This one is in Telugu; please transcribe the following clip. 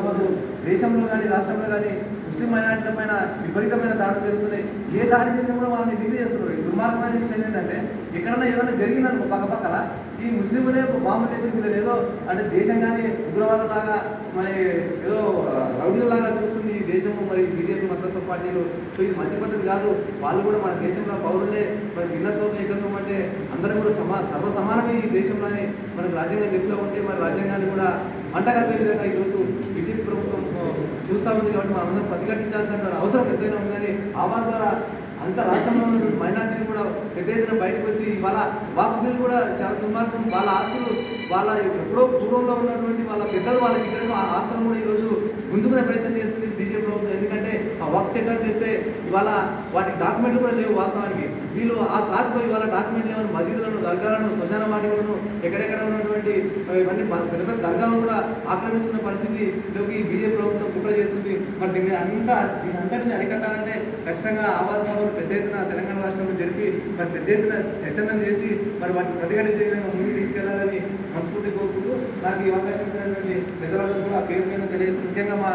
మాకు దేశంలో కానీ రాష్ట్రంలో కానీ ముస్లిం మైనారిటీల పైన విపరీతమైన దాడులు జరుగుతున్నాయి. ఏ దాడి జరిగినా కూడా వాళ్ళని నిండి చేస్తున్నారు. ఈ దుర్మార్గమైన విషయం ఏంటంటే ఎక్కడన్నా ఏదైనా జరిగిందనుకో పక్కపక్కల ఈ ముస్లింలే బాంబులు వేసి వీళ్ళని ఏదో అంటే దేశం కానీ ఉగ్రవాదలాగా మరి ఏదో రౌడీలలాగా చూస్తుంది ఈ దేశము మరి బీజేపీ మద్దతు పార్టీలు. సో ఇది మంచి పద్ధతి కాదు. వాళ్ళు కూడా మన దేశంలో పౌరులే మరి భిన్నత్వం ఏకత్వం అంటే అందరం కూడా సర్వసమానమే ఈ దేశంలోని మనకు రాజ్యాంగం చెప్తూ ఉంటే మరి రాజ్యాంగాన్ని కూడా మంట కలిపే విధంగా ఈరోజు బీజేపీ ప్రభుత్వం చూస్తూ ఉంది. కాబట్టి మనం అందరం ప్రతిఘటించాల్సిన అవసరం ఎంతైనా ఉందని ఆవాజ్ ద్వారా అంత రాష్ట్రంలో ఉన్నటువంటి మైనార్టీలు కూడా పెద్ద ఎత్తున బయటకు వచ్చి వాళ్ళ వాక్ బిల్ కూడా చాలా దుర్మార్గం. వాళ్ళ ఆస్తులు వాళ్ళ ఎప్పుడో పూర్వంలో ఉన్నటువంటి వాళ్ళ పెద్దలు వాళ్ళకి ఇచ్చిన ఆ ఆస్తులను కూడా ఈరోజు గుంజుకునే ప్రయత్నం చేస్తుంది బీజేపీ ప్రభుత్వం. ఎందుకంటే ఆ వాక్ చట్టాలు తెస్తే ఇవాళ వాటి డాక్యుమెంట్లు కూడా లేవు వాస్తవానికి. వీళ్ళు ఆ సాగుతో ఇవాళ డాక్యుమెంట్లు ఏమైనా మసీదులను దర్గాలను శ్మశాన వాటికలను ఎక్కడెక్కడ ఉన్నటువంటి ఇవన్నీ పెద్ద పెద్ద దర్గాలను కూడా ఆక్రమించుకున్న పరిస్థితిలోకి బీజేపీ ప్రభుత్వం కుట్ర చేస్తుంది. మరి దీన్ని అంతటిని అరికట్టాలంటే ఖచ్చితంగా ఆవాస్ సభలు పెద్ద ఎత్తున తెలంగాణ రాష్ట్రంలో జరిపి మరి పెద్ద ఎత్తున చైతన్యం చేసి మరి వాటిని ప్రతిఘటించే విధంగా ముందుకు తీసుకెళ్లాలని మనస్ఫూర్తి కోరుకుంటూ నాకు ఈ అవకాశం ఇచ్చినటువంటి పెద్దలందరూ కూడా పేరు మీద తెలియజేసి ముఖ్యంగా మా